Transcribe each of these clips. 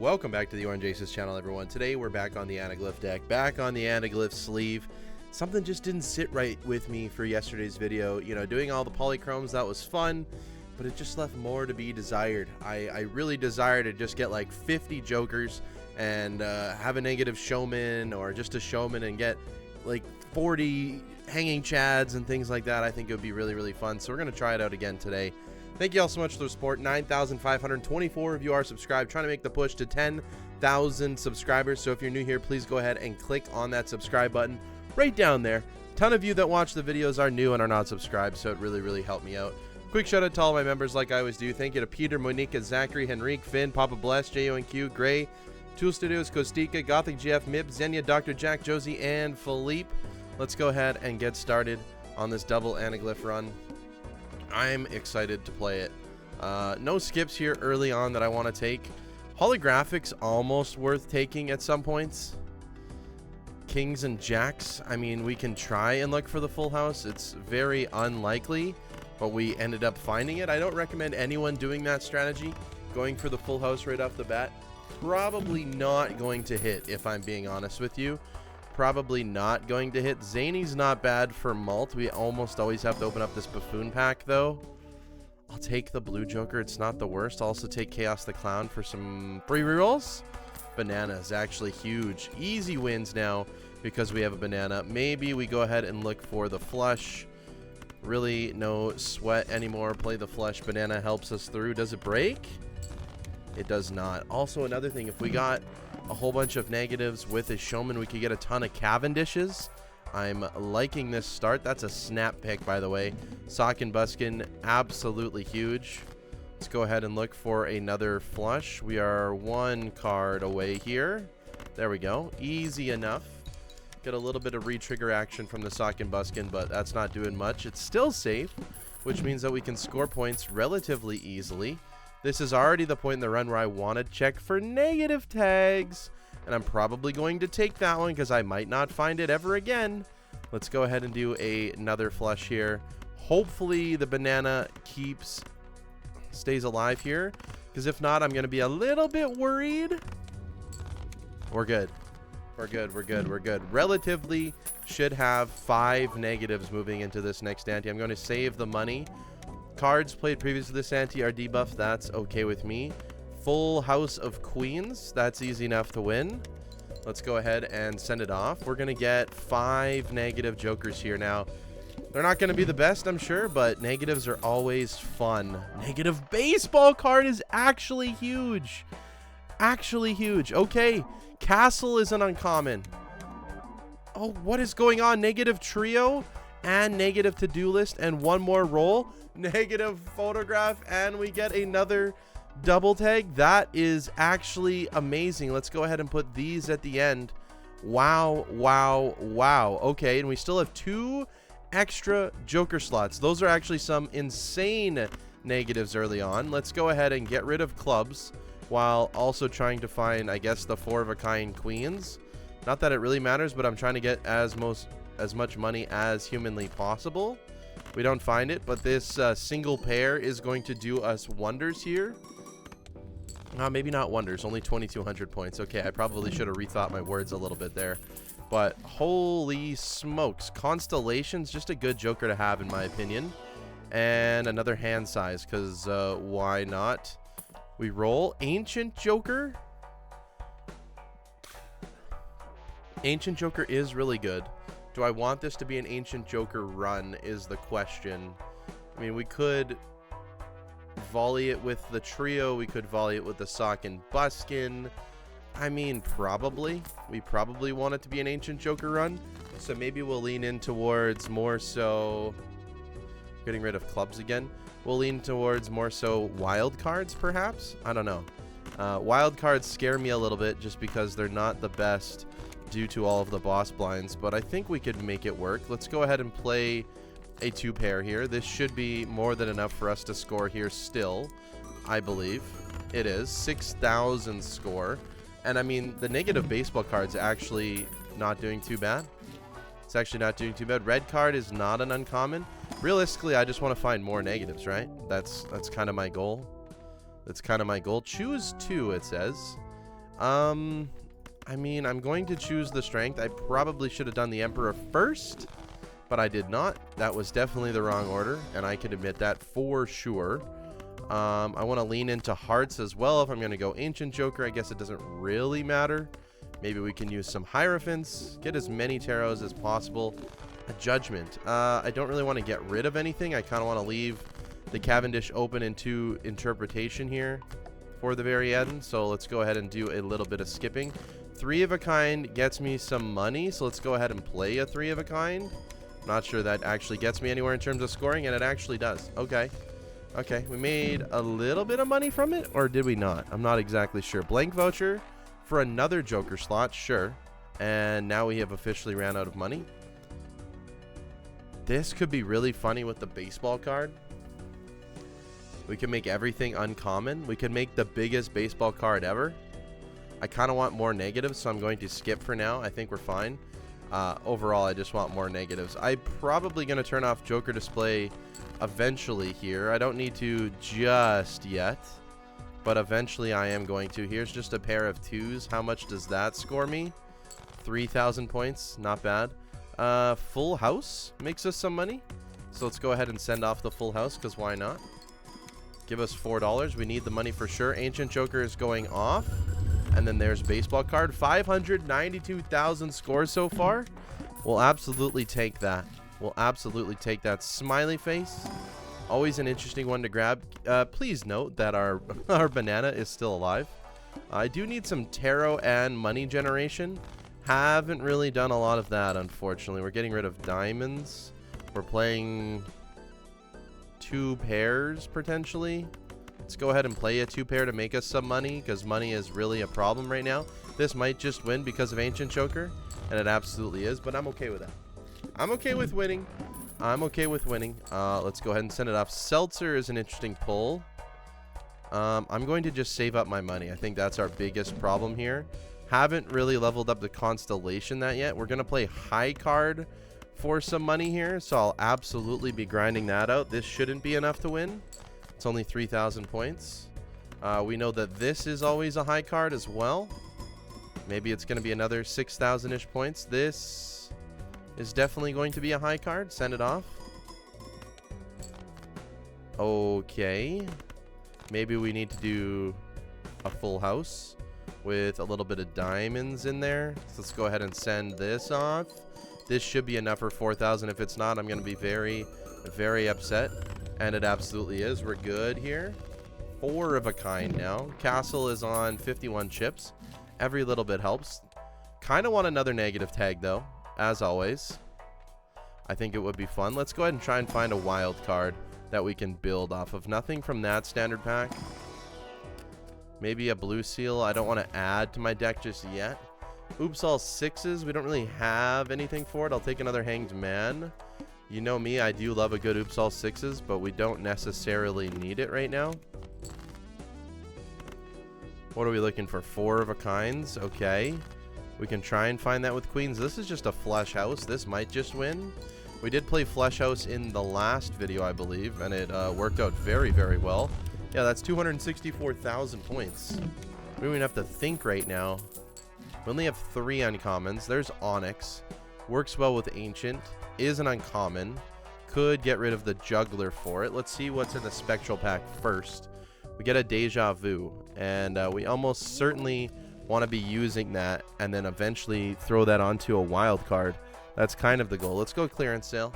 Welcome back to the Orange Aces channel, everyone. Today we're back on the Anaglyph deck, back on the Anaglyph sleeve. Something just didn't sit right with me for yesterday's video. You know, doing all the polychromes, that was fun, but it just left more to be desired. I really desire to just get like 50 jokers and have a negative showman or just a showman and get like 40 hanging chads and things like that. I think it would be really, really fun. So we're going to try it out again today. Thank you all so much for the support. 9,524 of you are subscribed. Trying to make the push to 10,000 subscribers. So if you're new here, please go ahead and click on that subscribe button right down there. A ton of you that watch the videos are new and are not subscribed, so it really, really helped me out. Quick shout out to all my members like I always do. Thank you to Peter, Monica, Zachary, Henrique, Finn, Papa Bless, JONQ, Gray, Tool Studios, Kostika, Gothic GF, Mib, Xenia, Dr. Jack, Josie, and Philippe. Let's go ahead and get started on this double Anaglyph run. I'm excited to play it. No skips here early on that I want to take. Holographics almost worth taking at some points. Kings and jacks, I mean, we can try and look for the full house. It's very unlikely, but we ended up finding it. I don't recommend anyone doing that strategy, going for the full house right off the bat. Probably not going to hit, if I'm being honest with you. Probably not going to hit. Zany's not bad for mult. We almost always have to open up this buffoon pack, though. I'll take the blue joker. It's not the worst. I'll also take Chaos the Clown for some free rerolls. Banana is actually huge. Easy wins now because we have a banana. Maybe we go ahead and look for the flush. Really no sweat anymore. Play the flush. Banana helps us through. Does it break? It does not. Also, another thing, if we got a whole bunch of negatives with a showman, we could get a ton of Cavendishes. I'm liking this start. That's a snap pick, by the way. Sock and Buskin, absolutely huge. Let's go ahead and look for another flush. We are one card away here. There we go. Easy enough. Get a little bit of re-trigger action from the Sock and Buskin, but that's not doing much. It's still safe, which means that we can score points relatively easily. This is already the point in the run where I want to check for negative tags. And I'm probably going to take that one because I might not find it ever again. Let's go ahead and do another flush here. Hopefully the banana stays alive here. Because if not, I'm going to be a little bit worried. We're good. We're good. We're good. We're good. Relatively should have 5 negatives moving into this next ante. I'm going to save the money. Cards played previous to this ante are debuffed. That's okay with me. Full house of queens. That's easy enough to win. Let's go ahead and send it off. We're going to get 5 negative jokers here now. They're not going to be the best, I'm sure, but negatives are always fun. Negative baseball card is actually huge. Actually huge. Okay, Castle is an uncommon. Oh, what is going on? Negative trio and negative to-do list and one more roll. Negative photograph, and we get another double tag. That is actually amazing. Let's go ahead and put these at the end. Wow, wow, wow. Okay, and we still have 2 extra joker slots. Those are actually some insane negatives early on. Let's go ahead and get rid of clubs while also trying to find, I guess, the 4-of-a-kind queens. Not that it really matters, but I'm trying to get as much money as humanly possible. We don't find it, but this single pair is going to do us wonders here. Maybe not wonders, only 2,200 points. Okay, I probably should have rethought my words a little bit there. But holy smokes, Constellation's just a good joker to have in my opinion. And another hand size, because why not? We roll Ancient Joker. Ancient Joker is really good. Do I want this to be an Ancient Joker run is the question. I mean, we could volley it with the trio. We could volley it with the Sock and Buskin. I mean, probably. We probably want it to be an Ancient Joker run. So maybe we'll lean in towards more so... Getting rid of clubs again. We'll lean towards more so wild cards, perhaps? I don't know. Wild cards scare me a little bit just because they're not the best due to all of the boss blinds, but I think we could make it work. Let's go ahead and play a 2-pair here. This should be more than enough for us to score here still, I believe. It is 6,000 score, and I mean the negative baseball card's actually not doing too bad. It's actually not doing too bad. Red card is not an uncommon. Realistically, I just want to find more negatives, right? That's kind of my goal. That's kind of my goal. Choose 2, it says. I mean, I'm going to choose the strength. I probably should have done the Emperor first, but I did not. That was definitely the wrong order, and I can admit that for sure. I want to lean into hearts as well. If I'm going to go Ancient Joker, I guess it doesn't really matter. Maybe we can use some Hierophants, get as many tarots as possible. A Judgment. I don't really want to get rid of anything. I kind of want to leave the Cavendish open into interpretation here for the very end. So let's go ahead and do a little bit of skipping. 3 of a kind gets me some money, so let's go ahead and play a 3 of a kind. Not sure that actually gets me anywhere in terms of scoring, and it actually does. Okay. Okay, we made a little bit of money from it, or did we not? I'm not exactly sure. Blank voucher for another Joker slot, sure. And now we have officially ran out of money. This could be really funny with the baseball card. We can make everything uncommon. We can make the biggest baseball card ever. I kind of want more negatives, so I'm going to skip for now. I think we're fine. Overall, I just want more negatives. I'm probably going to turn off Joker display eventually here. I don't need to just yet, but eventually I am going to. Here's just a pair of 2s. How much does that score me? 3,000 points. Not bad. Full house makes us some money. So let's go ahead and send off the full house, because why not? Give us $4. We need the money for sure. Ancient Joker is going off. And then there's baseball card. 592,000 scores so far. We'll absolutely take that. We'll absolutely take that. Smiley face. Always an interesting one to grab. Please note that our banana is still alive. I do need some tarot and money generation. Haven't really done a lot of that, unfortunately. We're getting rid of diamonds. We're playing 2 pairs, potentially. Let's go ahead and play a 2-pair to make us some money, because money is really a problem right now. This might just win because of Ancient Joker, and it absolutely is, but I'm okay with that. I'm okay with winning. I'm okay with winning. Let's go ahead and send it off. Seltzer is an interesting pull. I'm going to just save up my money. I think that's our biggest problem here. Haven't really leveled up the Constellation that yet. We're going to play high card for some money here, so I'll absolutely be grinding that out. This shouldn't be enough to win. It's only 3,000 points. We know that this is always a high card as well. Maybe it's going to be another 6,000-ish points. This is definitely going to be a high card. Send it off. Okay. Maybe we need to do a full house with a little bit of diamonds in there. So let's go ahead and send this off. This should be enough for 4,000. If it's not, I'm going to be very, very upset. And it absolutely is. We're good here. 4 of a kind now. Castle is on 51 chips. Every little bit helps. Kind of want another negative tag, though, as always. I think it would be fun. Let's go ahead and try and find a wild card that we can build off of. Nothing from that standard pack. Maybe a blue seal. I don't want to add to my deck just yet. Oops, all 6s. We don't really have anything for it. I'll take another Hanged Man. You know me, I do love a good Oops all 6s, but we don't necessarily need it right now. What are we looking for? 4 of a kinds. Okay. We can try and find that with queens. This is just a flush house. This might just win. We did play flush house in the last video, I believe, and it worked out very, very well. Yeah, that's 264,000 points. We don't even have to think right now. We only have 3 uncommons. There's Onyx. Works well with Ancient. Is an uncommon. Could get rid of the Juggler for it. Let's see what's in the Spectral pack first. We get a Deja Vu, and we almost certainly want to be using that and then eventually throw that onto a wild card. That's kind of the goal. Let's go clearance sale.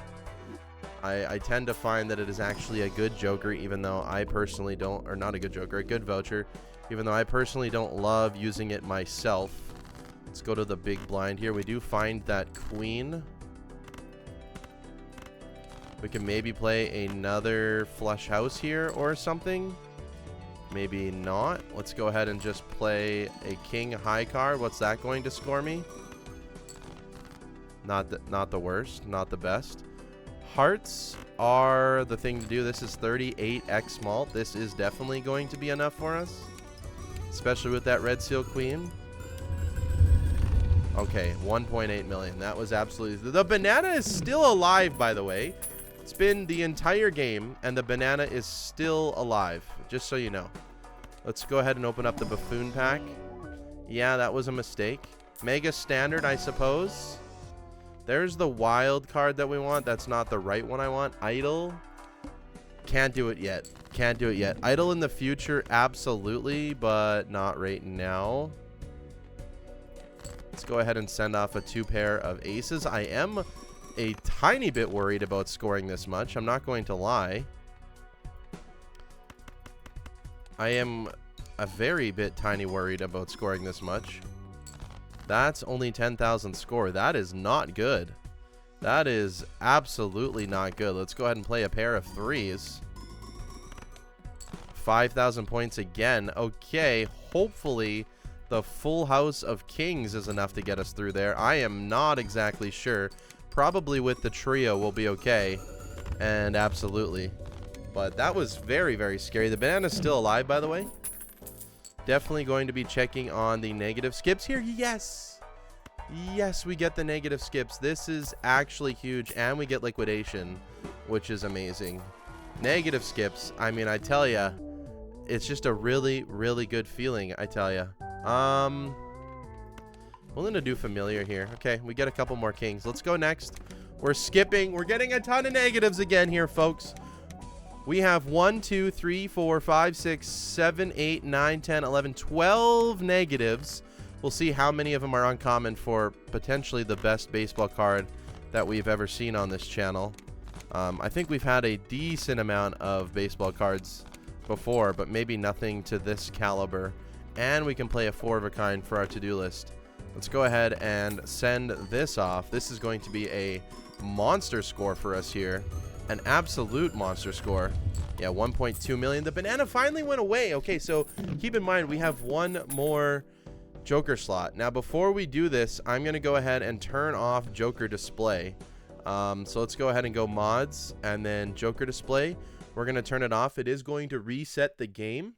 I tend to find that it is actually a good Joker, even though I personally don't, or not a good Joker, a good voucher, even though I personally don't love using it myself. Let's go to the big blind here. We do find that queen. We can maybe play another flush house here or something. Maybe not. Let's go ahead and just play a king high card. What's that going to score me? Not the worst, not the best. Hearts are the thing to do. This is 38x malt. This is definitely going to be enough for us, especially with that red seal queen. Okay, 1.8 million. That was absolutely... The banana is still alive, by the way. It's been the entire game, and the banana is still alive, just so you know. Let's go ahead and open up the buffoon pack. Yeah, that was a mistake. Mega Standard, I suppose. There's the wild card that we want. That's not the right one I want. Idle. Can't do it yet. Can't do it yet. Idle in the future, absolutely, but not right now. Let's go ahead and send off a 2 pair of aces. I am a tiny bit worried about scoring this much. I'm not going to lie. I am a very bit tiny worried about scoring this much. That's only 10,000 score. That is not good. That is absolutely not good. Let's go ahead and play a pair of 3s. 5,000 points again. Okay, hopefully the full house of kings is enough to get us through there. I am not exactly sure. Probably with the trio we'll be okay. And absolutely. But that was very, very scary. The banana's still alive, by the way. Definitely going to be checking on the negative skips here. Yes! Yes, we get the negative skips. This is actually huge. And we get liquidation, which is amazing. Negative skips. I mean, I tell ya, it's just a really, really good feeling, I tell ya. We're going to do familiar here. Okay, we get a couple more kings. Let's go next. We're skipping. We're getting a ton of negatives again here, folks. We have 1, 2, 3, 4, 5, 6, 7, 8, 9, 10, 11, 12 negatives. We'll see how many of them are uncommon for potentially the best baseball card that we've ever seen on this channel. I think we've had a decent amount of baseball cards before, but maybe nothing to this caliber. And we can play a 4 of a kind for our to-do list. Let's go ahead and send this off. This is going to be a monster score for us here. An absolute monster score. Yeah, 1.2 million. The banana finally went away. Okay, so keep in mind we have one more Joker slot. Now, before we do this, I'm going to go ahead and turn off Joker display. So let's go ahead and go mods and then Joker display. We're going to turn it off. It is going to reset the game.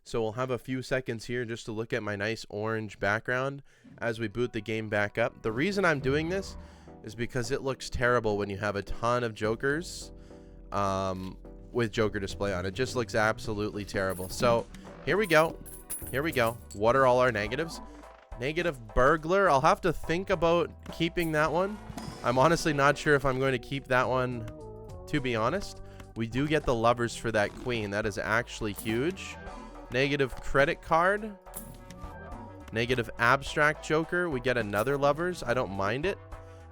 So we'll have a few seconds here just to look at my nice orange background as we boot the game back up. The reason I'm doing this is because it looks terrible when you have a ton of Jokers with Joker display on. It just looks absolutely terrible. So here we go. Here we go. What are all our negatives? Negative burglar. I'll have to think about keeping that one. I'm honestly not sure if I'm going to keep that one, to be honest. We do get the lovers for that queen. That is actually huge. Negative credit card. Negative abstract Joker. We get another lovers. I don't mind it.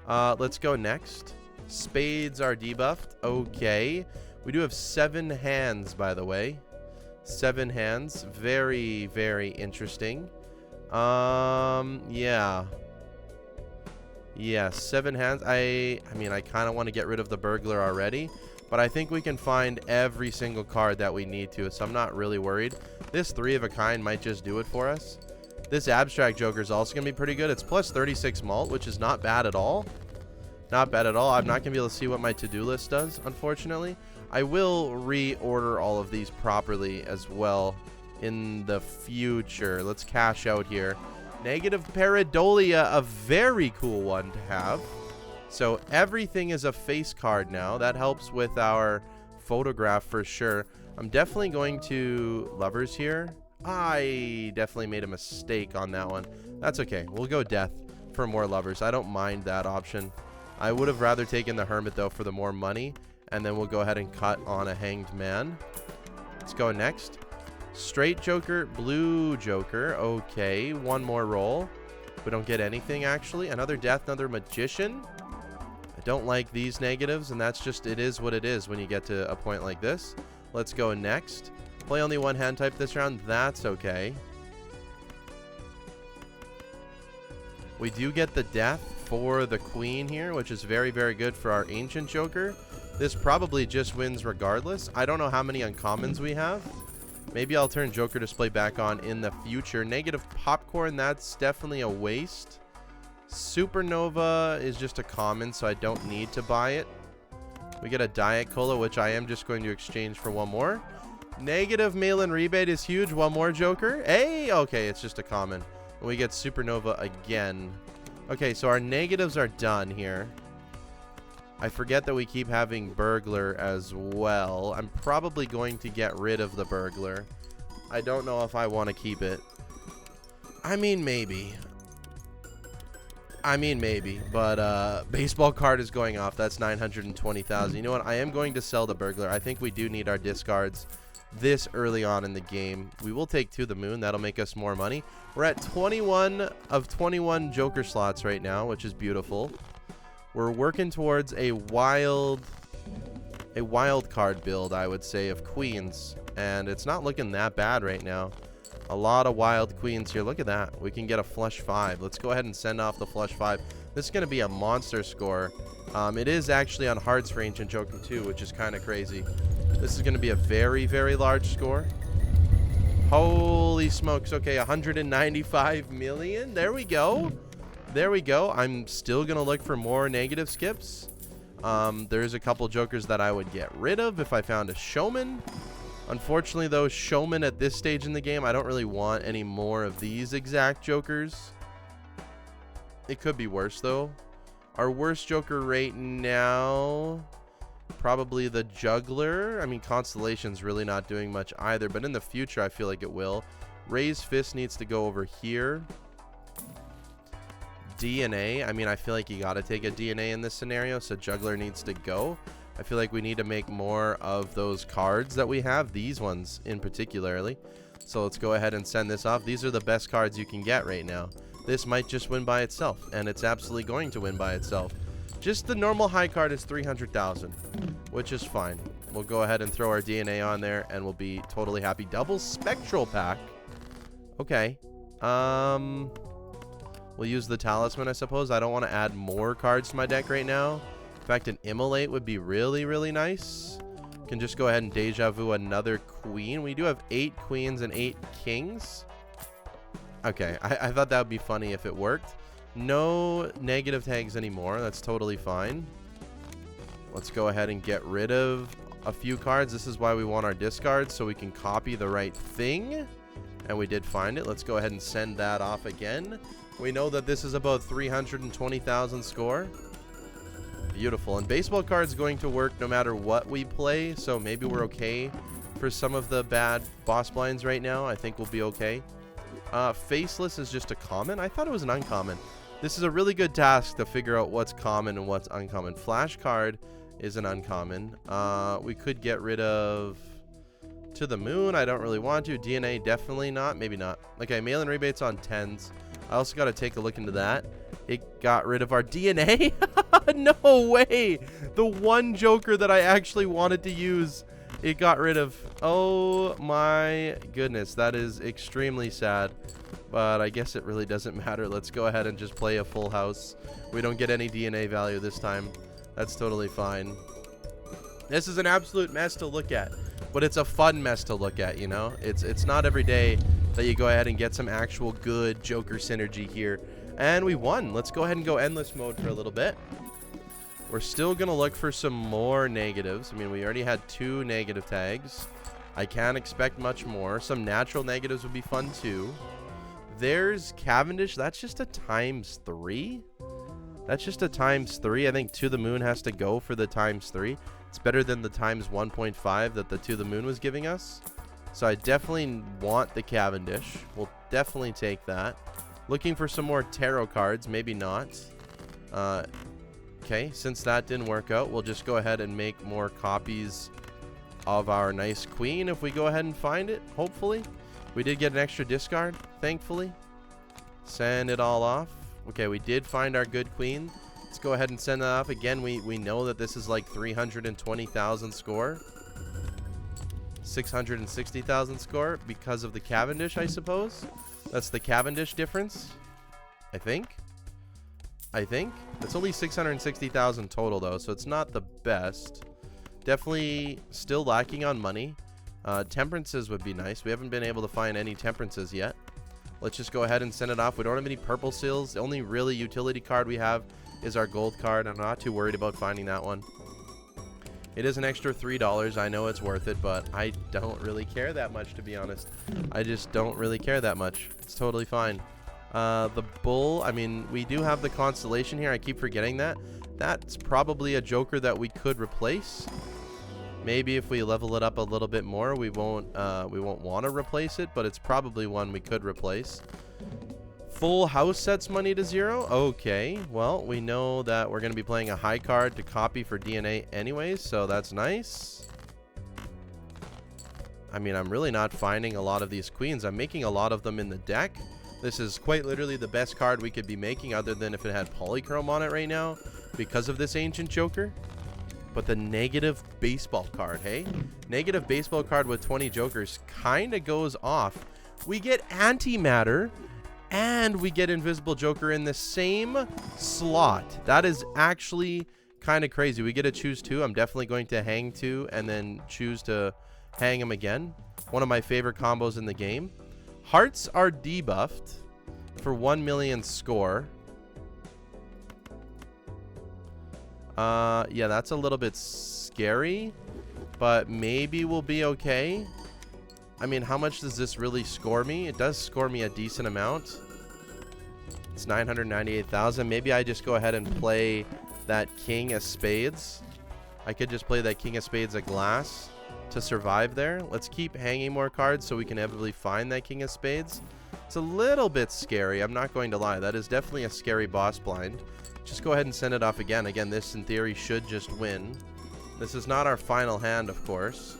Let's go next. Spades are debuffed. Okay. We do have 7 hands, by the way. 7 hands. Very, very interesting. Yeah. Yeah, 7 hands. I mean, I kind of want to get rid of the burglar already, but I think we can find every single card that we need to, so I'm not really worried. This 3 of a kind might just do it for us. This abstract Joker is also going to be pretty good. It's plus 36 malt, which is not bad at all. Not bad at all. I'm not going to be able to see what my to-do list does, unfortunately. I will reorder all of these properly as well in the future. Let's cash out here. Negative Pareidolia, a very cool one to have. So everything is a face card now. That helps with our photograph for sure. I'm definitely going to lovers here. I definitely made a mistake on that one. That's okay. We'll go death for more lovers. I don't mind that option. I would have rather taken the hermit though for the more money. And then we'll go ahead and cut on a hanged man. Let's go next. Straight Joker, blue Joker. Okay, one more roll. We don't get anything actually. Another death, another magician. I don't like these negatives, and that's just, it is what it is when you get to a point like this. Let's go next. Play only one hand type this round. That's okay. We do get the death for the queen here, which is very, very good for our ancient Joker. This probably just wins regardless. I don't know how many uncommons we have. Maybe I'll turn Joker display back on in the future. Negative popcorn, that's definitely a waste. Supernova is just a common, so I don't need to buy it. We get a Diet Cola, which I am just going to exchange for one more. Negative mail-in rebate is huge. One more Joker. Hey, okay, it's just a common. And we get Supernova again. Okay, so our negatives are done here. I forget that we keep having burglar as well. I'm probably going to get rid of the burglar. I don't know if I want to keep it. I mean, maybe. But baseball card is going off. That's 920,000. You know what? I am going to sell the burglar. I think we do need our discards this early on in the game. We will take To the Moon. That'll make us more money. We're at 21 of 21 Joker slots right now, which is beautiful. We're working towards a wild card build, I would say, of queens, and it's not looking that bad right now. A lot of wild queens here. Look at that. We can get a flush 5. Let's go ahead and send off the flush 5. This is going to be a monster score. It is actually on hearts for Ancient Joker 2, which is kind of crazy. This is going to be a very, very large score. Holy smokes. Okay, 195 million. There we go. There we go. I'm still going to look for more negative skips. There's a couple jokers that I would get rid of if I found a showman. Unfortunately, though, showman at this stage in the game, I don't really want any more of these exact jokers. It could be worse, though. Our worst joker right now, probably the juggler. I mean, Constellation's really not doing much either, but in the future, I feel like it will. Raised Fist needs to go over here. DNA, I mean, I feel like you got to take a DNA in this scenario, so juggler needs to go. I feel like we need to make more of those cards that we have, these ones in particularly. So let's go ahead and send this off. These are the best cards you can get right now. This might just win by itself, and it's absolutely going to win by itself. Just the normal high card is 300,000, which is fine. We'll go ahead and throw our DNA on there, and we'll be totally happy. Double Spectral Pack. Okay. We'll use the Talisman, I suppose. I don't want to add more cards to my deck right now. In fact, an Immolate would be really, really nice. Can just go ahead and Deja Vu another queen. We do have 8 queens and 8 kings. Okay, I thought that would be funny if it worked. No negative tags anymore. That's totally fine. Let's go ahead and get rid of a few cards. This is why we want our discards, so we can copy the right thing. And we did find it. Let's go ahead and send that off again. We know that this is about 320,000 score. Beautiful. And baseball card's going to work no matter what we play, so maybe we're okay for some of the bad boss blinds right now. I think we'll be okay. Faceless is just a common. I thought it was an uncommon. This is a really good task to figure out what's common and what's uncommon. Flash card is an uncommon. We could get rid of To the Moon. I don't really want to. DNA, definitely not. Maybe not. Okay, mail-in rebates on 10s. I also got to take a look into that. It got rid of our DNA. No way. The one joker that I actually wanted to use, it got rid of. Oh my goodness. That is extremely sad. But I guess it really doesn't matter. Let's go ahead and just play a full house. We don't get any DNA value this time. That's totally fine. This is an absolute mess to look at, but it's a fun mess to look at, you know? It's not every day that you go ahead and get some actual good Joker synergy here. And we won. Let's go ahead and go endless mode for a little bit. We're still going to look for some more negatives. I mean, we already had 2 negative tags. I can't expect much more. Some natural negatives would be fun too. There's Cavendish. That's just a ×3. That's just a ×3. I think To the Moon has to go for the ×3. It's better than the ×1.5 that the To the Moon was giving us. So I definitely want the Cavendish. We'll definitely take that. Looking for some more tarot cards. Maybe not. Okay, since that didn't work out, we'll just go ahead and make more copies of our nice queen if we go ahead and find it, hopefully. We did get an extra discard, thankfully. Send it all off. Okay, we did find our good queen. Let's go ahead and send that off. Again, we know that this is like 320,000 score. 660,000 score because of the Cavendish, I suppose. That's the Cavendish difference, I think. It's only 660,000 total, though, so it's not the best. Definitely still lacking on money. Temperances would be nice. We haven't been able to find any temperances yet. Let's just go ahead and send it off. We don't have any purple seals. The only really utility card we have is our gold card. I'm not too worried about finding that one. It is an extra $3. I know it's worth it, but I don't really care that much, to be honest. I just don't really care that much. It's totally fine. The bull, I mean, we do have the constellation here. I keep forgetting that. That's probably a joker that we could replace. Maybe if we level it up a little bit more, we won't want to replace it, but it's probably one we could replace. Full house sets money to 0. Okay, well, we know that we're going to be playing a high card to copy for DNA anyways, so that's nice. I mean, I'm really not finding a lot of these queens. I'm making a lot of them in the deck. This is quite literally the best card we could be making, other than if it had polychrome on it right now, because of this Ancient Joker. But the negative baseball card, hey? Negative baseball card with 20 jokers kind of goes off. We get antimatter, and we get invisible joker in the same slot. That is actually kind of crazy. We get to choose 2. I'm definitely going to hang 2 and then choose to hang him again. One of my favorite combos in the game. Hearts are debuffed for 1 million score. Yeah, that's a little bit scary, but maybe we'll be okay. I mean, how much does this really score me? It does score me a decent amount. It's 998,000. Maybe I just go ahead and play that King of Spades. I could just play that King of Spades of glass to survive there. Let's keep hanging more cards so we can inevitably find that King of Spades. It's a little bit scary, I'm not going to lie. That is definitely a scary boss blind. Just go ahead and send it off again. Again, this in theory should just win. This is not our final hand, of course.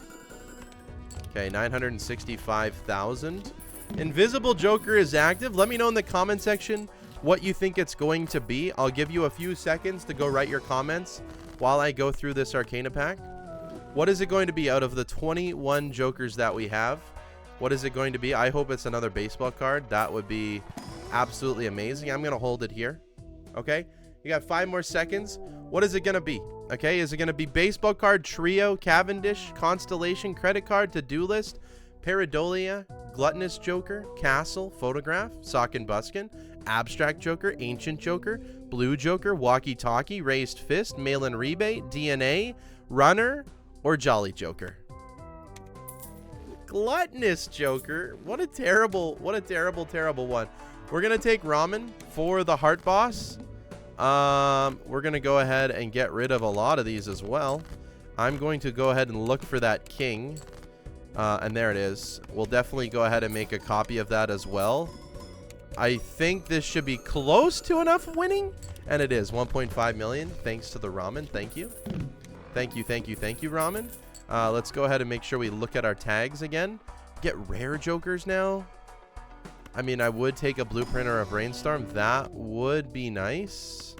Okay, 965,000. Invisible Joker is active. Let me know in the comment section what you think it's going to be. I'll give you a few seconds to go write your comments while I go through this Arcana pack. What is it going to be out of the 21 jokers that we have? What is it going to be? I hope it's another baseball card. That would be absolutely amazing. I'm going to hold it here. Okay? You got 5 more seconds. What is it going to be? Okay, is it going to be baseball card, trio, Cavendish, constellation, credit card, to-do list, pareidolia, gluttonous joker, castle, photograph, sock and buskin, abstract joker, ancient joker, blue joker, walkie-talkie, raised fist, mail-in rebate, DNA, runner, or jolly joker? Gluttonous joker. What a terrible one. We're going to take ramen for the heart boss. We're going to go ahead and get rid of a lot of these as well. I'm going to go ahead and look for that king. And there it is. We'll definitely go ahead and make a copy of that as well. I think this should be close to enough winning. And it is 1.5 million. Thanks to the ramen. Thank you. Thank you, ramen. Let's go ahead and make sure we look at our tags again. Get rare jokers now. I mean, I would take a blueprint or a brainstorm. That would be nice.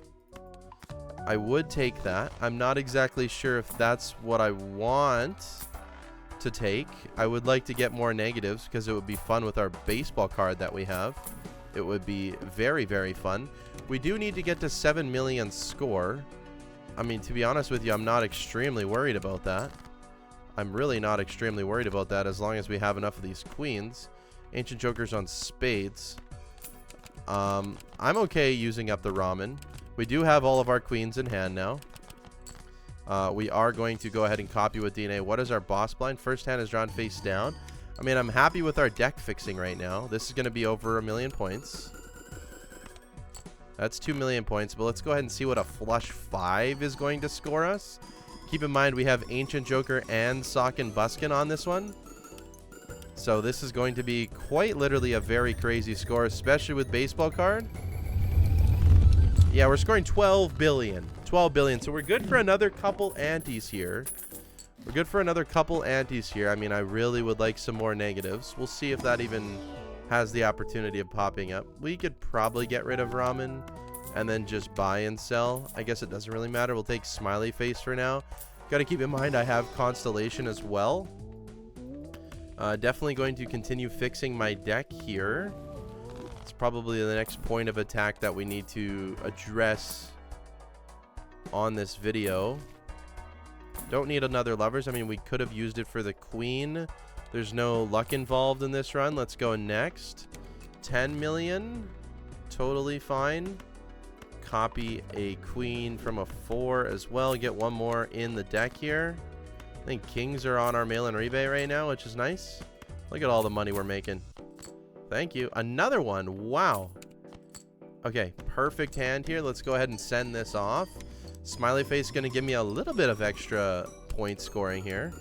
I would take that. I'm not exactly sure if that's what I want to take. I would like to get more negatives because it would be fun with our baseball card that we have. It would be very, very fun. We do need to get to 7 million score. I mean, to be honest with you, I'm not extremely worried about that. I'm really not extremely worried about that as long as we have enough of these queens. Ancient jokers on spades. I'm okay using up the ramen. We do have all of our queens in hand now. We are going to go ahead and copy with DNA. What is our boss blind? First hand is drawn face down. I mean, I'm happy with our deck fixing right now. This is going to be over 1 million points. That's 2 million points, but let's go ahead and see what a flush 5 is going to score us. Keep in mind, we have Ancient Joker and Sock and Buskin on this one. So this is going to be quite literally a very crazy score, especially with baseball card. Yeah, we're scoring 12 billion. 12 billion. So we're good for another couple antes here. We're good for another couple antes here. I mean, I really would like some more negatives. We'll see if that even has the opportunity of popping up. We could probably get rid of ramen and then just buy and sell. I guess it doesn't really matter. We'll take smiley face for now. Got to keep in mind I have constellation as well. Definitely going to continue fixing my deck here. It's probably the next point of attack that we need to address on this video. Don't need another lovers. I mean, we could have used it for the queen. There's no luck involved in this run. Let's go next. 10 million. Totally fine. Copy a queen from a 4 as well. Get one more in the deck here. I think kings are on our mail-in rebate right now, which is nice. Look at all the money we're making. Thank you. Another one. Wow. Okay, perfect hand here. Let's go ahead and send this off. Smiley face going to give me a little bit of extra point scoring here.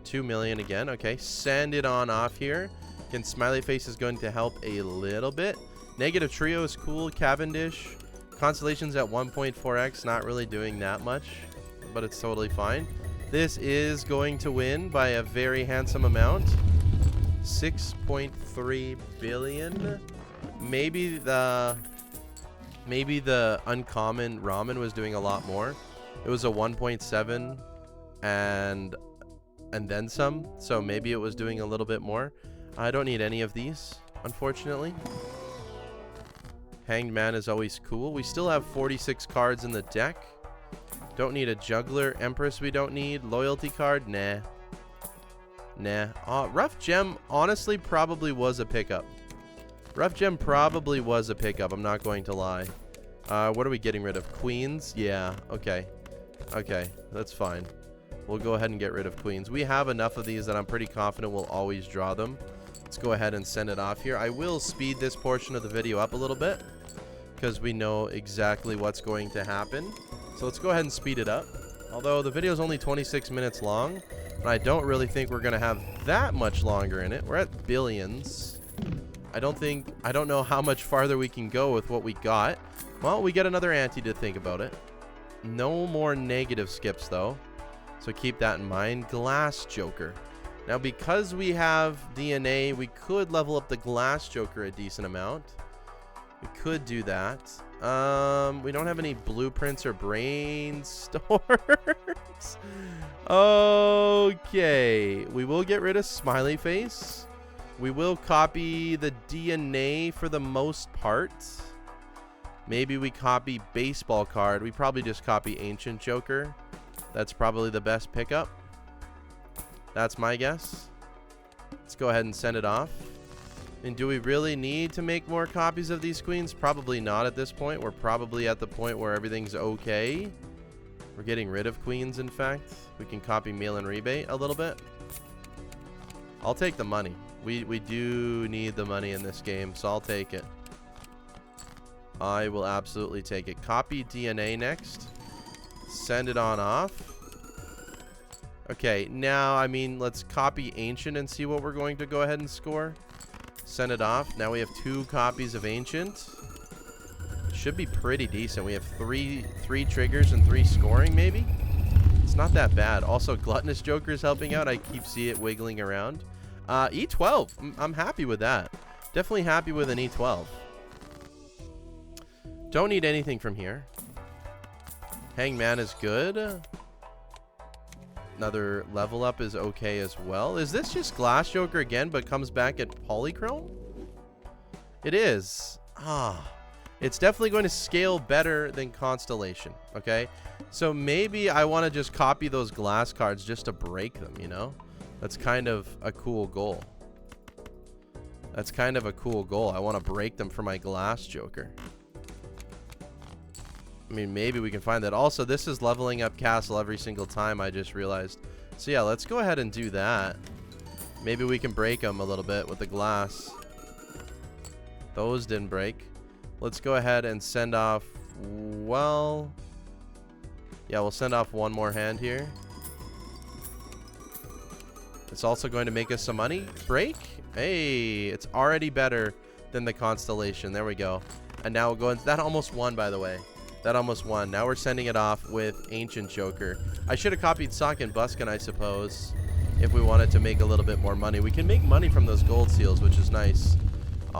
2 million again. Okay, send it on off here. Again, Smiley Face is going to help a little bit. Negative Trio is cool. Cavendish. Constellation's at 1.4x. Not really doing that much, but it's totally fine. This is going to win by a very handsome amount. 6.3 billion. Maybe the uncommon ramen was doing a lot more. It was a 1.7 and then some, so maybe it was doing a little bit more. I don't need any of these, unfortunately. Hanged Man is always cool. We still have 46 cards in the deck. Don't need a Juggler. Empress we don't need. Loyalty card, nah. Rough Gem honestly probably was a pickup. Rough Gem probably was a pickup, I'm not going to lie. What are we getting rid of? Queens? Yeah, okay. Okay, that's fine. We'll go ahead and get rid of Queens. We have enough of these that I'm pretty confident we'll always draw them. Let's go ahead and send it off here. I will speed this portion of the video up a little bit because we know exactly what's going to happen. So let's go ahead and speed it up. Although the video is only 26 minutes long, and I don't really think we're going to have that much longer in it. We're at billions. I don't know how much farther we can go with what we got. Well, we get another ante to think about it. No more negative skips, though. So keep that in mind. Glass Joker. Now, because we have DNA, we could level up the Glass Joker a decent amount. We could do that. We don't have any blueprints or brainstorms. Okay. We will get rid of Smiley Face. We will copy the DNA for the most part. Maybe we copy Baseball Card. We probably just copy Ancient Joker. That's probably the best pickup. That's my guess. Let's go ahead and send it off. And do we really need to make more copies of these queens? Probably not at this point. We're probably at the point where everything's okay. We're getting rid of queens, in fact. We can copy Mail and Rebate a little bit. I'll take the money. We do need the money in this game, so I'll take it. I will absolutely take it. Copy DNA next. Send it on off. Okay, now, I mean, let's copy Ancient and see what we're going to go ahead and score. Send it off. Now we have 2 copies of Ancient. Should be pretty decent. We have three triggers and 3 scoring, maybe? It's not that bad. Also, Gluttonous Joker is helping out. I keep seeing it wiggling around. E12. I'm happy with that. Definitely happy with an E12. Don't need anything from here. Hangman is good. Another level up is okay as well. Is this just Glass Joker again, but comes back at Polychrome? It is. It's definitely going to scale better than Constellation, okay? So maybe I want to just copy those glass cards just to break them, you know? That's kind of a cool goal. That's kind of a cool goal. I want to break them for my Glass Joker. I mean, maybe we can find that. Also, this is leveling up Castle every single time, I just realized. So yeah, let's go ahead and do that. Maybe we can break them a little bit with the glass. Those didn't break. Let's go ahead and send off, well, yeah, we'll send off one more hand here. It's also going to make us some money. Break. Hey, it's already better than the Constellation. There we go. And now we'll go into, that almost won, by the way. That almost won. Now we're sending it off with Ancient Joker. I should have copied Sock and Buskin, I suppose, if we wanted to make a little bit more money. We can make money from those gold seals, which is nice.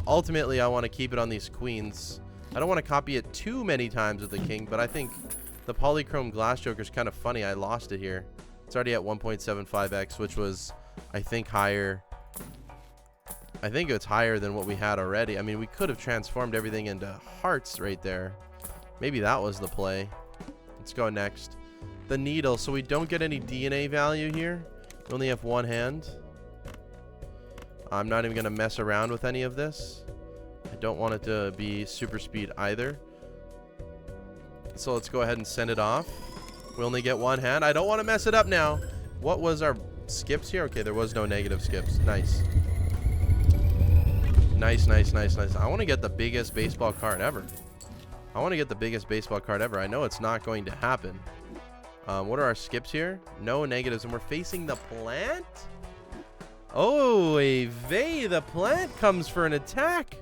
Ultimately, I want to keep it on these queens. I don't want to copy it too many times with the king, but I think the Polychrome Glass Joker is kind of funny. I lost it here. It's already at 1.75x, which was, I think, higher. I think it's higher than what we had already. I mean, we could have transformed everything into hearts right there. Maybe that was the play. Let's go next. The Needle. So we don't get any DNA value here. We only have one hand. I'm not even going to mess around with any of this. I don't want it to be super speed either. So let's go ahead and send it off. We only get one hand. I don't want to mess it up now. What was our skips here? Okay, there was no negative skips. Nice. Nice, nice, nice, nice. I want to get the biggest baseball card ever. I want to get the biggest baseball card ever. I know it's not going to happen. What are our skips here? No negatives. And we're facing the plant? Oh, a Vey, the plant comes for an attack.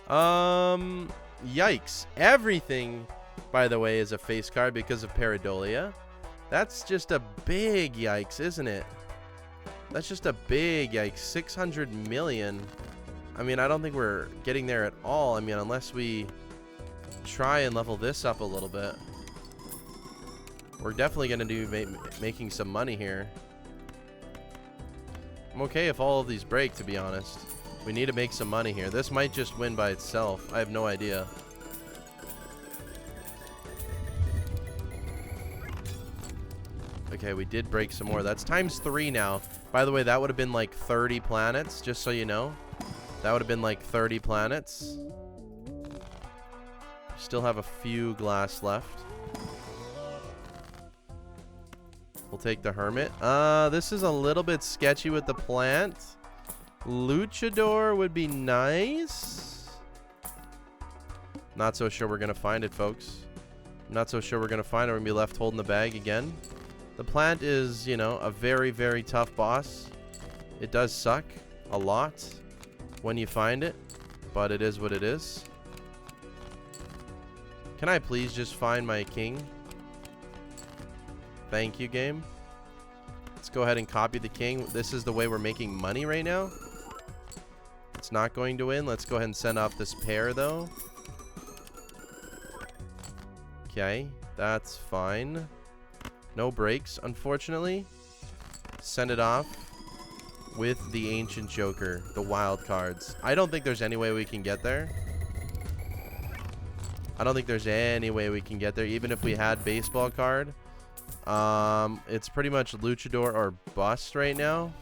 Yikes. Everything, by the way, is a face card because of Pareidolia. That's just a big yikes, isn't it? That's just a big yikes. 600 million. I mean, I don't think we're getting there at all. I mean, unless we try and level this up a little bit. We're definitely going to do making some money here. I'm okay if all of these break, to be honest. We need to make some money here. This might just win by itself. I have no idea. Okay, we did break some more. That's ×3 now. By the way, that would have been like 30 planets, just so you know. That would have been like 30 planets. Still have a few glass left. We'll take the Hermit. This is a little bit sketchy with the plant. Luchador would be nice. Not so sure we're going to find it, folks. Not so sure we're going to find it. We're going to be left holding the bag again. The plant is, you know, a very, very tough boss. It does suck a lot when you find it, but it is what it is. Can I please just find my king? Thank you, game. Let's go ahead and copy the king. This is the way we're making money right now. It's not going to win. Let's go ahead and send off this pair, though. Okay, that's fine. No breaks, unfortunately. Send it off with the Ancient Joker, the wild cards. I don't think there's any way we can get there. I don't think there's any way we can get there, even if we had baseball card. It's pretty much Luchador or bust right now.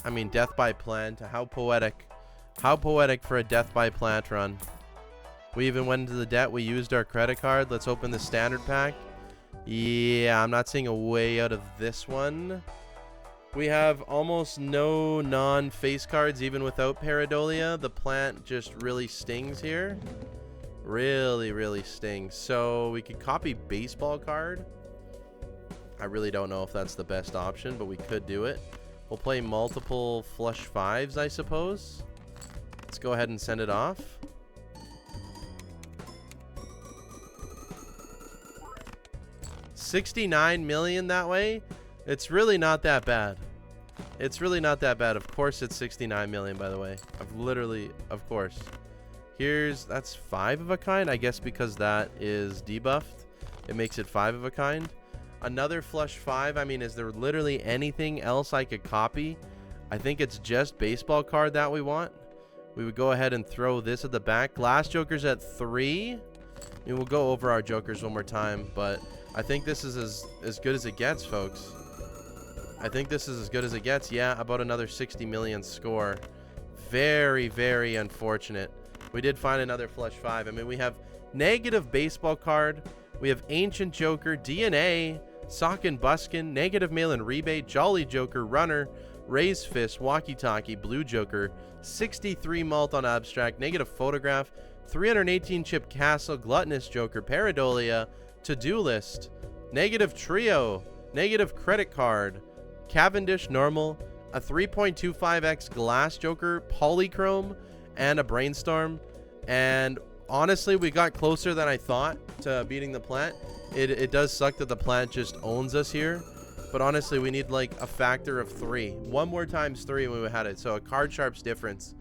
I mean, death by plant. How poetic. How poetic for a death by plant run. We even went into the debt. We used our credit card. Let's open the standard pack. Yeah, I'm not seeing a way out of this one. We have almost no non-face cards, even without Pareidolia. The plant just really stings here. Really, really stings. So we could copy baseball card. I really don't know if that's the best option, but we could do it. We'll play multiple flush fives, I suppose. Let's go ahead and send it off. $69 million that way. It's really not that bad. It's really not that bad. Of course it's 69 million, by the way. Of course. That's 5 of a kind, I guess, because that is debuffed. It makes it 5 of a kind. Another flush 5. I mean, is there literally anything else I could copy? I think it's just baseball card that we want. We would go ahead and throw this at the back. Glass Joker's at 3. I mean, we'll go over our Jokers one more time, but I think this is as good as it gets, folks. I think this is as good as it gets. Yeah, about another 60 million score. Very, very unfortunate. We did find another flush 5. I mean, we have negative baseball card. We have Ancient Joker, DNA, Sock and Buskin, negative mail and rebate, Jolly Joker, Runner, Raise Fist, Walkie Talkie, Blue Joker, 63 malt on Abstract, negative Photograph, 318 chip Castle, Gluttonous Joker, Pareidolia, To-Do List, negative Trio, negative Credit Card, Cavendish Normal, a 3.25x Glass Joker, Polychrome, and a Brainstorm. And honestly, we got closer than I thought to beating the plant. It does suck that the plant just owns us here, but honestly, we need like a factor of 3. One more times 3 when we had it, so a card sharp's difference.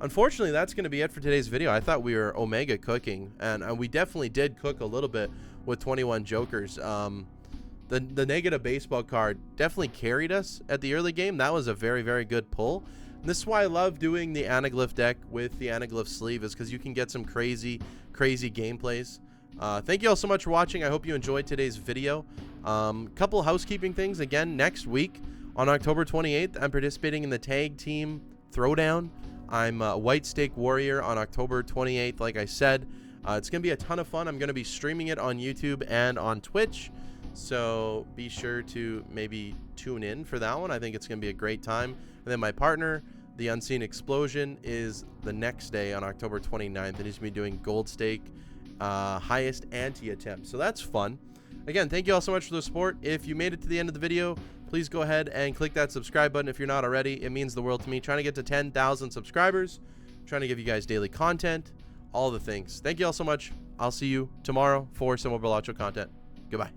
Unfortunately, that's going to be it for today's video. I thought we were Omega cooking, and we definitely did cook a little bit with 21 Jokers. The negative baseball card definitely carried us at the early game. That was a very, very good pull. And this is why I love doing the Anaglyph deck with the Anaglyph sleeve, is because you can get some crazy, crazy gameplays. Thank you all so much for watching. I hope you enjoyed today's video. Couple housekeeping things. Again, next week on October 28th, I'm participating in the Tag Team Throwdown. I'm a White Stake Warrior on October 28th, like I said. It's going to be a ton of fun. I'm going to be streaming it on YouTube and on Twitch. So be sure to maybe tune in for that one. I think it's going to be a great time. And then my partner, The Unseen Explosion, is the next day on October 29th. And he's going to be doing Gold Stake highest ante attempt. So that's fun. Again, thank you all so much for the support. If you made it to the end of the video, please go ahead and click that subscribe button if you're not already. It means the world to me. Trying to get to 10,000 subscribers, trying to give you guys daily content, all the things. Thank you all so much. I'll see you tomorrow for some more Balacho content. Goodbye.